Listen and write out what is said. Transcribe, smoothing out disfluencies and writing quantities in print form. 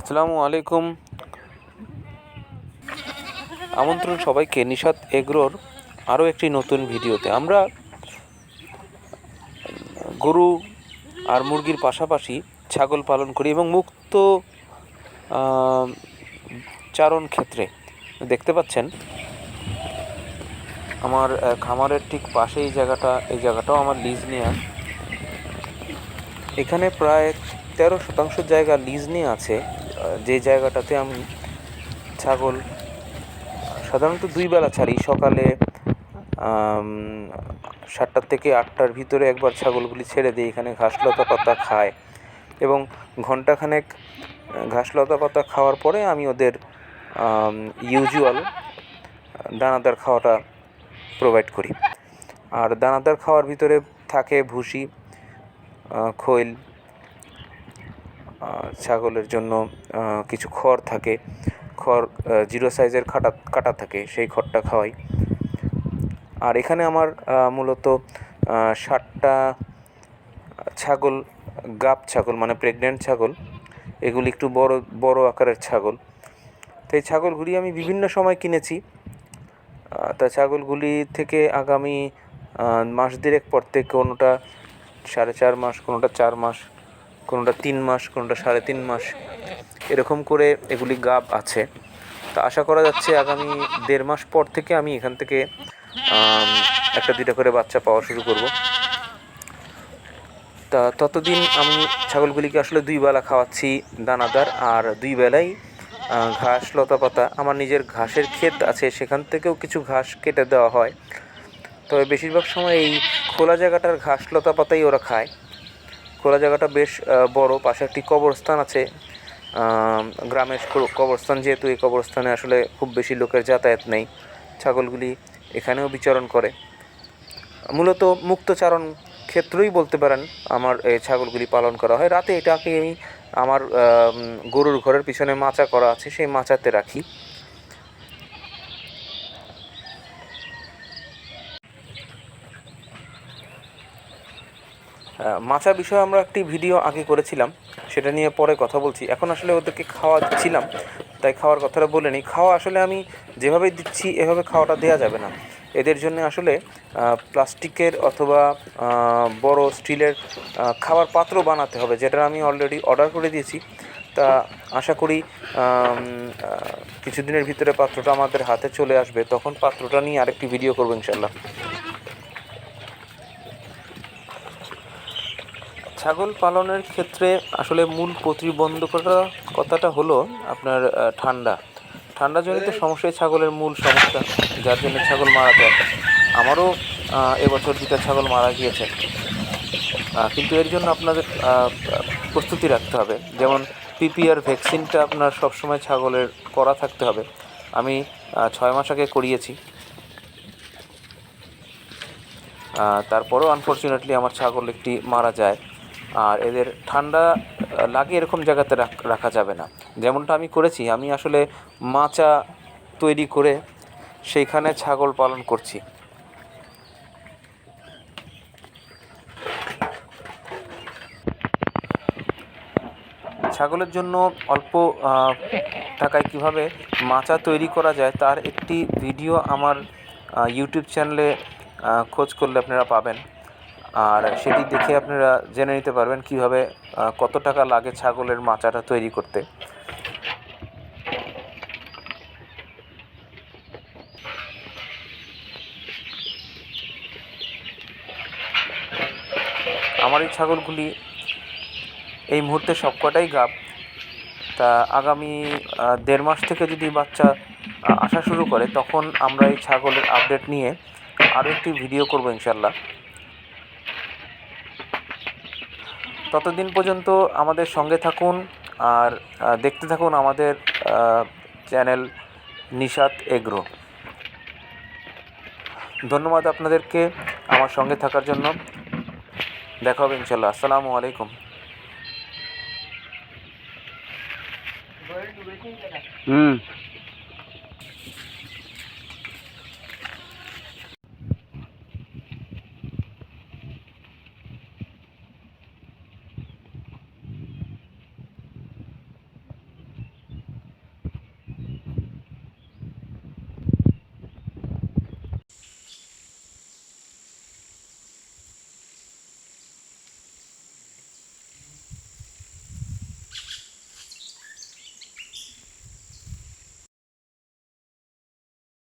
আসসালামু আলাইকুম। আমন্ত্রণ সবাইকে নিশাত এগ্রোর আরও একটি নতুন ভিডিওতে। আমরা গরু আর মুরগির পাশাপাশি ছাগল পালন করি এবং মুক্ত চারণ ক্ষেত্রে দেখতে পাচ্ছেন আমার খামারের ঠিক পাশে এই জায়গাটাও আমার লিজ নেওয়া। এখানে প্রায় 13% জায়গা লিজ নিয়ে আছে, যে জায়গাটাতে আমি ছাগল সাধারণত 2 বেলা ছাড়ি। সকালে 7টা থেকে 8টার ভিতরে একবার ছাগলগুলি ছেড়ে দিই, এখানে ঘাস লতা পাতা খায় এবং ঘন্টাখানেক ঘাস লতা পাতা খাওয়ার পরে আমি ওদের ইউজুয়াল দানাদার খাওয়াটা প্রোভাইড করি। আর দানাদার খাওয়ার ভিতরে থাকে ভুসি, খৈল, ছাগলের জন্য কিছু খড় থাকে, খড় 0 সাইজের কাটা থাকে, সেই খড়টা খাওয়াই। আর এখানে আমার মূলত 60টা ছাগল, গাব ছাগল মানে প্রেগনেন্ট ছাগল, এগুলি একটু বড় আকারের ছাগল। তো এই ছাগলগুলি আমি বিভিন্ন সময় কিনেছি। তা ছাগলগুলি থেকে আগামী মাস দেড়েক পর থেকে কোনোটা 4.5 মাস, কোনোটা 4 মাস, কোনোটা 3 মাস, কোনোটা 3.5 মাস, এরকম করে এগুলি গাব আছে। তা আশা করা যাচ্ছে আগামী 1.5 মাস পর থেকে আমি এখান থেকে 1-2টা করে বাচ্চা পাওয়া শুরু করব। তা ততদিন আমি ছাগলগুলিকে আসলে 2 বেলা খাওয়াচ্ছি দানাদার, আর 2 বেলাই ঘাস লতা পাতা। আমার নিজের ঘাসের ক্ষেত আছে, সেখান থেকেও কিছু ঘাস কেটে দেওয়া হয়। তবে বেশিরভাগ সময় এই খোলা জায়গাটার ঘাস লতা পাতাই ওরা খায়। খোলা জায়গাটা বেশ বড়, পাশে একটি কবরস্থান আছে, গ্রামের কবরস্থান, যেহেতু এই কবরস্থানে আসলে খুব বেশি লোকের যাতায়াত নেই, ছাগলগুলি এখানেও বিচরণ করে। মূলত মুক্তচারণ ক্ষেত্রই বলতে পারেন আমার এই ছাগলগুলি পালন করা হয়। রাতে এটাকে আমি আমার গরুর ঘরের পিছনে মাচা করা আছে, সেই মাচাতে রাখি। মাচা বিষয়ে আমরা একটি ভিডিও আগে করেছিলাম, সেটা নিয়ে পরে কথা বলছি। এখন আসলে ওদেরকে খাওয়া দিচ্ছিলাম, তাই খাওয়ার কথাটা বলে নিই। খাওয়া আসলে আমি যেভাবে দিচ্ছি এভাবে খাওয়াটা দেওয়া যাবে না। এদের জন্য আসলে প্লাস্টিকের অথবা বড় স্টিলের খাবার পাত্র বানাতে হবে, যেটা আমি অলরেডি অর্ডার করে দিয়েছি। তা আশা করি কিছুদিনের ভিতরে পাত্রটা আমাদের হাতে চলে আসবে, তখন পাত্রটা নিয়ে আরেকটি ভিডিও করবো ইনশাল্লাহ। ছাগল পালনের ক্ষেত্রে আসলে মূল প্রতিবন্ধকতাটা হলো আপনার ঠান্ডাজনিত সমস্যাই ছাগলের মূল সমস্যা, যার জন্য ছাগল মারা যায়। আমারও এবছর 2টা ছাগল মারা গিয়েছে। কিন্তু এর জন্য আপনাদের প্রস্তুতি রাখতে হবে, যেমন পিপিআর ভ্যাকসিনটা আপনার সবসময় ছাগলের করা থাকতে হবে। আমি 6 মাস আগে করিয়েছি। তারপরেও আনফর্চুনেটলি আমার ছাগল একটি মারা যায়। আর এদের ঠান্ডা লাগে এরকম জায়গাতে রাখা যাবে না, যেমনটা আমি করেছি। আমি আসলে মাচা তৈরি করে সেইখানে ছাগল পালন করছি। ছাগলের জন্য অল্প টাকায় কিভাবে মাচা তৈরি করা যায় তার একটি ভিডিও আমার ইউটিউব চ্যানেলে খোঁজ করলে আপনারা পাবেন। আর সেটি দেখে আপনারা জেনে নিতে পারবেন কিভাবে কত টাকা লাগে ছাগলের মাচাটা তৈরি করতে। আমার এই ছাগলগুলি এই মুহূর্তে সবকটাই গাব। তা আগামী 1.5 মাস থেকে যদি বাচ্চা আসা শুরু করে, তখন আমরা এই ছাগলের আপডেট নিয়ে আরও একটি ভিডিও করব ইনশাল্লাহ। ততদিন পর্যন্ত আমাদের সঙ্গে থাকুন আর দেখতে থাকুন আমাদের চ্যানেল নিশাত এগ্রো। ধন্যবাদ আপনাদেরকে আমার সঙ্গে থাকার জন্য। দেখা হবে ইনশাল্লাহ। আসসালামু আলাইকুম।